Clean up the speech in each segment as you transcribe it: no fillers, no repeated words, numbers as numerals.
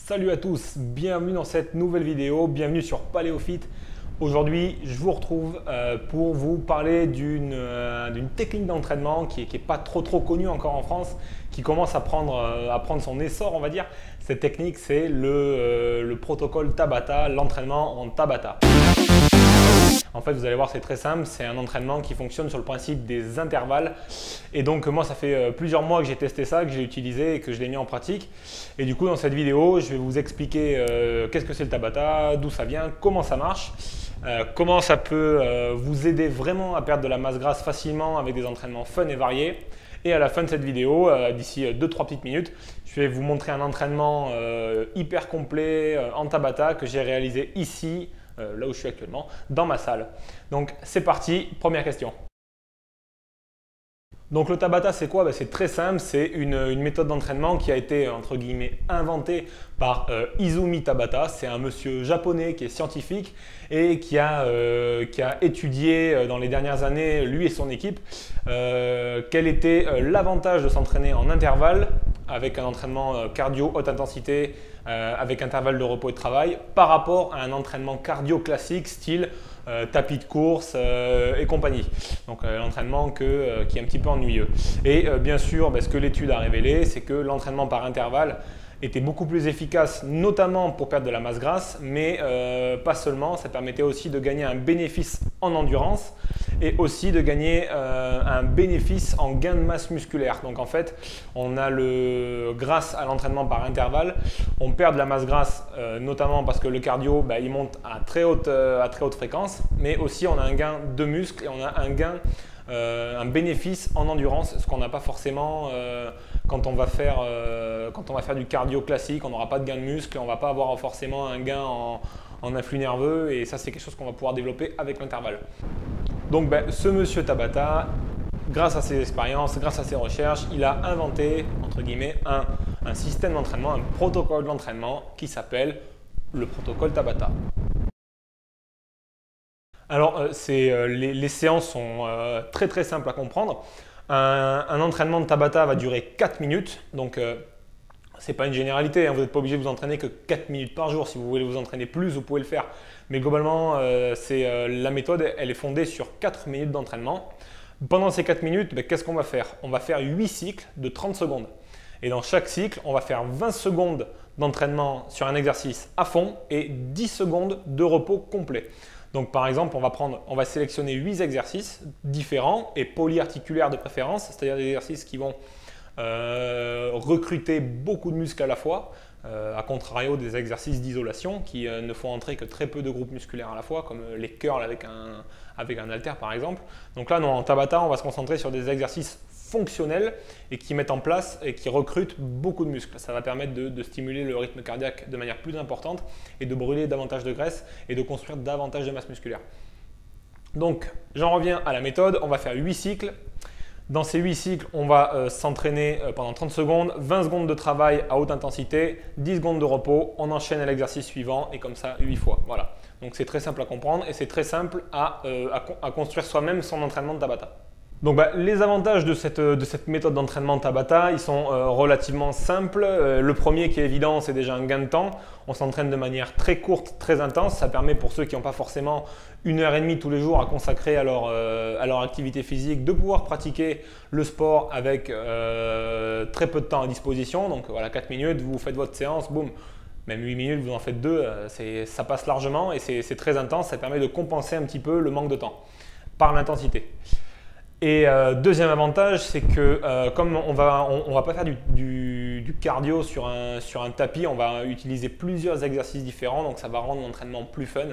Salut à tous, bienvenue dans cette nouvelle vidéo, bienvenue sur PaléoFit. Aujourd'hui, je vous retrouve pour vous parler d'une technique d'entraînement qui n'est pas trop connue encore en France, qui commence à prendre son essor, on va dire. Cette technique, c'est le protocole Tabata, l'entraînement en Tabata. En fait, vous allez voir, c'est très simple, c'est un entraînement qui fonctionne sur le principe des intervalles. Et donc, moi, ça fait plusieurs mois que j'ai testé ça, que j'ai utilisé et que je l'ai mis en pratique. Et du coup, dans cette vidéo, je vais vous expliquer qu'est-ce que c'est le Tabata, d'où ça vient, comment ça marche, comment ça peut vous aider vraiment à perdre de la masse grasse facilement avec des entraînements fun et variés. Et à la fin de cette vidéo, d'ici 2-3 petites minutes, je vais vous montrer un entraînement hyper complet en Tabata que j'ai réalisé ici, là où je suis actuellement, dans ma salle. Donc c'est parti, première question. Donc le Tabata, c'est quoi? C'est très simple, c'est une méthode d'entraînement qui a été entre guillemets inventée par Izumi Tabata. C'est un monsieur japonais qui est scientifique et qui a étudié dans les dernières années, lui et son équipe, quel était l'avantage de s'entraîner en intervalle avec un entraînement cardio haute intensité avec intervalle de repos et de travail par rapport à un entraînement cardio classique style tapis de course et compagnie. Donc l'entraînement qui est un petit peu ennuyeux. Et bien sûr, ce que l'étude a révélé, c'est que l'entraînement par intervalle était beaucoup plus efficace, notamment pour perdre de la masse grasse, mais pas seulement, ça permettait aussi de gagner un bénéfice en endurance et aussi de gagner un bénéfice en gain de masse musculaire. Donc en fait, grâce à l'entraînement par intervalle, on perd de la masse grasse, notamment parce que le cardio, il monte à très haute fréquence, mais aussi on a un gain de muscle et on a un bénéfice en endurance, ce qu'on n'a pas forcément quand on va faire du cardio classique. On n'aura pas de gain de muscle, on ne va pas avoir forcément un gain en influx nerveux, et ça c'est quelque chose qu'on va pouvoir développer avec l'intervalle. Donc ce monsieur Tabata, grâce à ses expériences, grâce à ses recherches, il a inventé entre guillemets un système d'entraînement, un protocole d'entraînement qui s'appelle le protocole Tabata. Alors, les séances sont très simples à comprendre. Un entraînement de Tabata va durer 4 minutes. Donc, ce n'est pas une généralité, hein. Vous n'êtes pas obligé de vous entraîner que 4 minutes par jour. Si vous voulez vous entraîner plus, vous pouvez le faire. Mais globalement, la méthode, elle est fondée sur 4 minutes d'entraînement. Pendant ces 4 minutes, qu'est-ce qu'on va faire? On va faire 8 cycles de 30 secondes. Et dans chaque cycle, on va faire 20 secondes d'entraînement sur un exercice à fond et 10 secondes de repos complet. Donc par exemple, on va sélectionner 8 exercices différents et polyarticulaires de préférence, c'est-à-dire des exercices qui vont recruter beaucoup de muscles à la fois, à contrario des exercices d'isolation qui ne font entrer que très peu de groupes musculaires à la fois, comme les curls avec un haltère par exemple. Donc là, non, en Tabata, on va se concentrer sur des exercices fonctionnels et qui mettent en place et qui recrutent beaucoup de muscles. Ça va permettre de stimuler le rythme cardiaque de manière plus importante et de brûler davantage de graisse et de construire davantage de masse musculaire. Donc, j'en reviens à la méthode. On va faire 8 cycles. Dans ces 8 cycles, on va s'entraîner pendant 30 secondes, 20 secondes de travail à haute intensité, 10 secondes de repos. On enchaîne à l'exercice suivant et comme ça 8 fois. Voilà. Donc, c'est très simple à comprendre et c'est très simple à construire soi-même son entraînement de Tabata. Donc les avantages de cette méthode d'entraînement Tabata, ils sont relativement simples. Le premier qui est évident, c'est déjà un gain de temps. On s'entraîne de manière très courte, très intense. Ça permet pour ceux qui n'ont pas forcément 1h30 tous les jours à consacrer à leur activité physique de pouvoir pratiquer le sport avec très peu de temps à disposition. Donc voilà, 4 minutes, vous faites votre séance, boum. Même 8 minutes, vous en faites 2, ça passe largement et c'est très intense. Ça permet de compenser un petit peu le manque de temps par l'intensité. Et deuxième avantage, c'est que comme on va pas faire du cardio sur un tapis, on va utiliser plusieurs exercices différents, donc ça va rendre l'entraînement plus fun,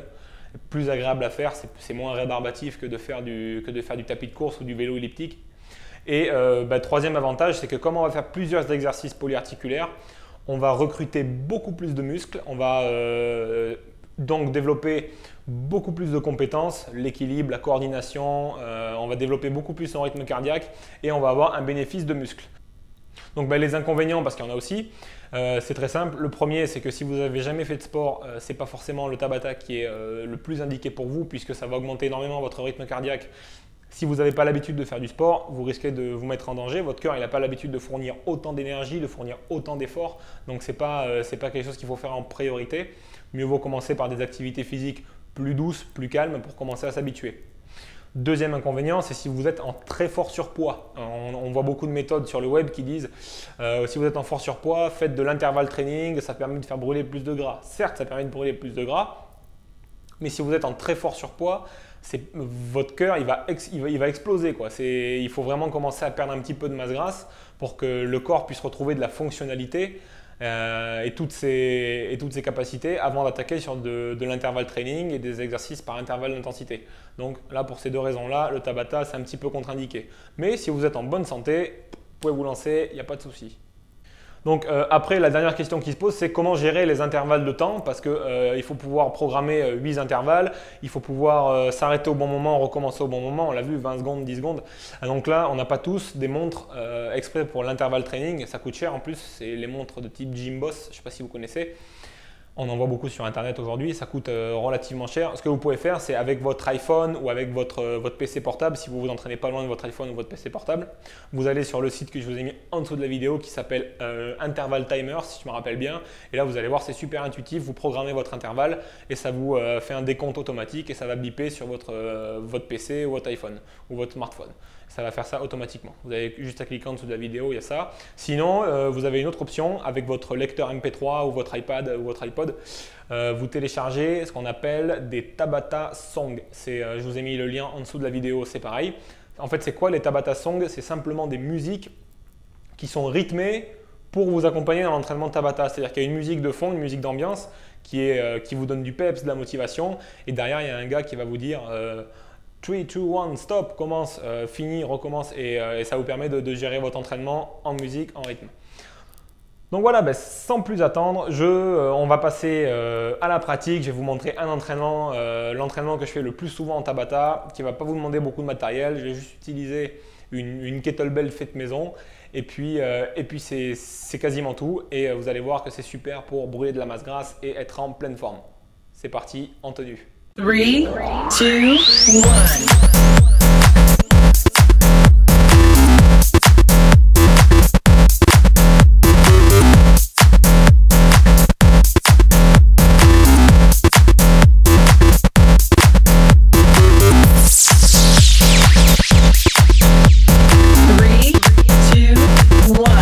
plus agréable à faire, c'est moins rébarbatif que de faire du tapis de course ou du vélo elliptique. Et troisième avantage, c'est que comme on va faire plusieurs exercices polyarticulaires, on va recruter beaucoup plus de muscles, on va donc développer beaucoup plus de compétences, l'équilibre, la coordination, on va développer beaucoup plus son rythme cardiaque et on va avoir un bénéfice de muscle. Donc les inconvénients, parce qu'il y en a aussi, c'est très simple. Le premier, c'est que si vous n'avez jamais fait de sport, ce n'est pas forcément le Tabata qui est le plus indiqué pour vous puisque ça va augmenter énormément votre rythme cardiaque. Si vous n'avez pas l'habitude de faire du sport, vous risquez de vous mettre en danger. Votre cœur, il n'a pas l'habitude de fournir autant d'énergie, de fournir autant d'efforts. Donc, ce n'est pas quelque chose qu'il faut faire en priorité. Mieux vaut commencer par des activités physiques plus douces, plus calmes pour commencer à s'habituer. Deuxième inconvénient, c'est si vous êtes en très fort surpoids. On voit beaucoup de méthodes sur le web qui disent si vous êtes en fort surpoids, faites de l'intervalle training, ça permet de faire brûler plus de gras. Certes, ça permet de brûler plus de gras, mais si vous êtes en très fort surpoids, votre cœur il va exploser, quoi. Il faut vraiment commencer à perdre un petit peu de masse grasse pour que le corps puisse retrouver de la fonctionnalité et toutes ses capacités avant d'attaquer sur de l'intervalle training et des exercices par intervalle d'intensité. Donc là, pour ces deux raisons-là, le Tabata, c'est un petit peu contre-indiqué. Mais si vous êtes en bonne santé, vous pouvez vous lancer, il n'y a pas de souci. Donc après, la dernière question qui se pose, c'est comment gérer les intervalles de temps, parce qu'il faut pouvoir programmer 8 intervalles, il faut pouvoir s'arrêter au bon moment, recommencer au bon moment, on l'a vu, 20 secondes, 10 secondes. Donc là, on n'a pas tous des montres exprès pour l'intervalle training, ça coûte cher en plus, c'est les montres de type Gymboss, je ne sais pas si vous connaissez. On en voit beaucoup sur internet aujourd'hui, ça coûte relativement cher. Ce que vous pouvez faire, c'est avec votre iPhone ou avec votre PC portable, si vous vous entraînez pas loin de votre iPhone ou votre PC portable, vous allez sur le site que je vous ai mis en dessous de la vidéo qui s'appelle Interval Timer, si je me rappelle bien. Et là, vous allez voir, c'est super intuitif, vous programmez votre intervalle et ça vous fait un décompte automatique et ça va biper sur votre PC ou votre iPhone ou votre smartphone. Ça va faire ça automatiquement. Vous avez juste à cliquer en dessous de la vidéo, il y a ça. Sinon, vous avez une autre option avec votre lecteur MP3 ou votre iPad ou votre iPod. Vous téléchargez ce qu'on appelle des Tabata Songs. Je vous ai mis le lien en dessous de la vidéo, c'est pareil. En fait, c'est quoi les Tabata Songs? C'est simplement des musiques qui sont rythmées pour vous accompagner dans l'entraînement de Tabata. C'est-à-dire qu'il y a une musique de fond, une musique d'ambiance qui vous donne du peps, de la motivation. Et derrière, il y a un gars qui va vous dire 3, 2, 1, stop, commence, fini, recommence et ça vous permet de gérer votre entraînement en musique, en rythme. Donc voilà, sans plus attendre, on va passer à la pratique. Je vais vous montrer un entraînement, l'entraînement que je fais le plus souvent en Tabata, qui ne va pas vous demander beaucoup de matériel. Je vais juste utiliser une kettlebell faite maison et puis c'est quasiment tout. Et vous allez voir que c'est super pour brûler de la masse grasse et être en pleine forme. C'est parti, en tenue. 3, 2, 1. Three, two, one.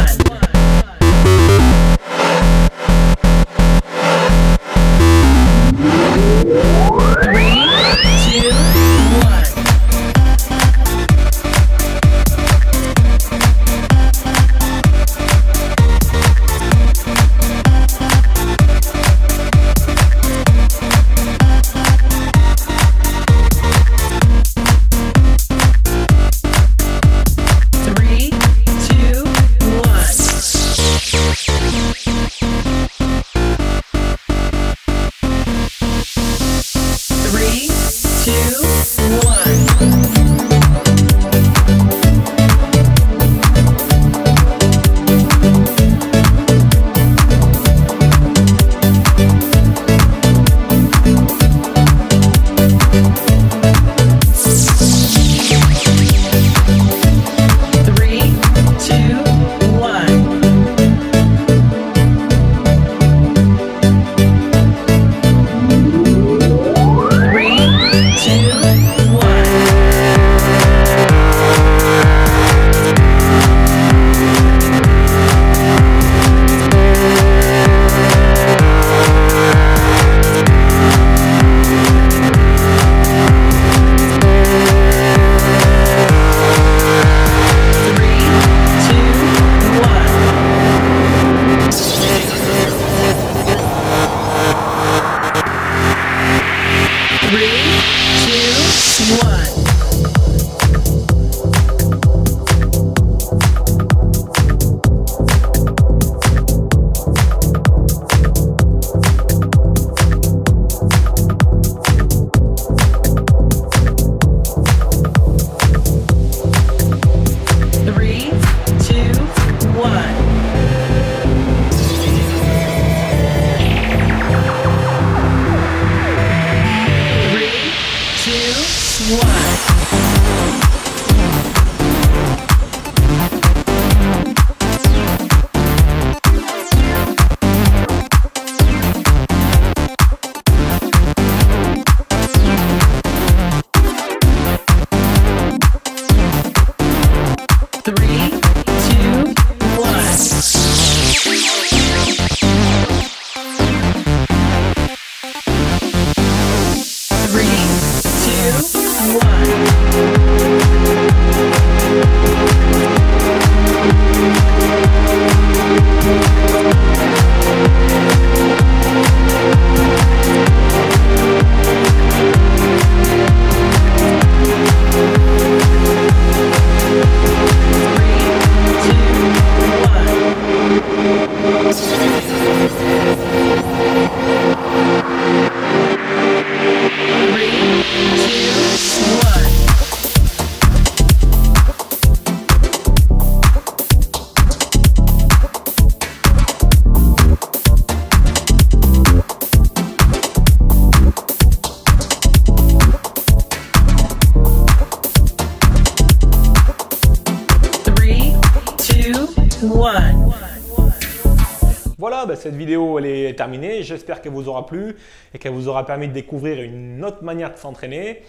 voilà, cette vidéo elle est terminée. J'espère qu'elle vous aura plu et qu'elle vous aura permis de découvrir une autre manière de s'entraîner.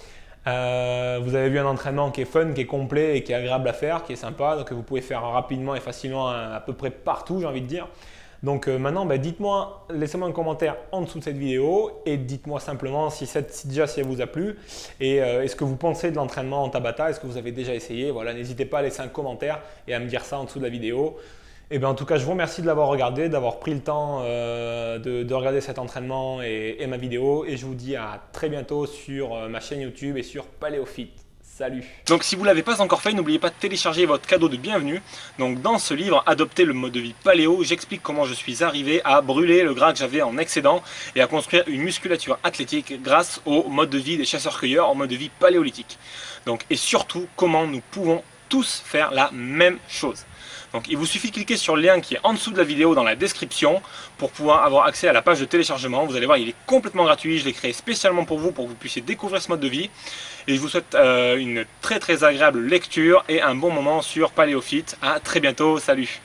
Vous avez vu un entraînement qui est fun, qui est complet et qui est agréable à faire, qui est sympa, donc que vous pouvez faire rapidement et facilement à peu près partout, j'ai envie de dire. Donc maintenant, dites-moi, laissez-moi un commentaire en dessous de cette vidéo et dites-moi simplement si déjà si elle vous a plu et est-ce que vous pensez de l'entraînement en Tabata, est-ce que vous avez déjà essayé. Voilà, n'hésitez pas à laisser un commentaire et à me dire ça en dessous de la vidéo. Et bien en tout cas, je vous remercie de l'avoir regardé, d'avoir pris le temps de regarder cet entraînement et ma vidéo. Et je vous dis à très bientôt sur ma chaîne YouTube et sur PaléoFit. Salut! Donc si vous ne l'avez pas encore fait, n'oubliez pas de télécharger votre cadeau de bienvenue. Donc dans ce livre, Adopter le mode de vie paléo, j'explique comment je suis arrivé à brûler le gras que j'avais en excédent et à construire une musculature athlétique grâce au mode de vie des chasseurs-cueilleurs, au mode de vie paléolithique. Donc, et surtout, comment nous pouvons tous faire la même chose. Donc il vous suffit de cliquer sur le lien qui est en dessous de la vidéo dans la description pour pouvoir avoir accès à la page de téléchargement. Vous allez voir, il est complètement gratuit, je l'ai créé spécialement pour que vous puissiez découvrir ce mode de vie. Et je vous souhaite une très agréable lecture et un bon moment sur PaléoFit. À très bientôt, salut!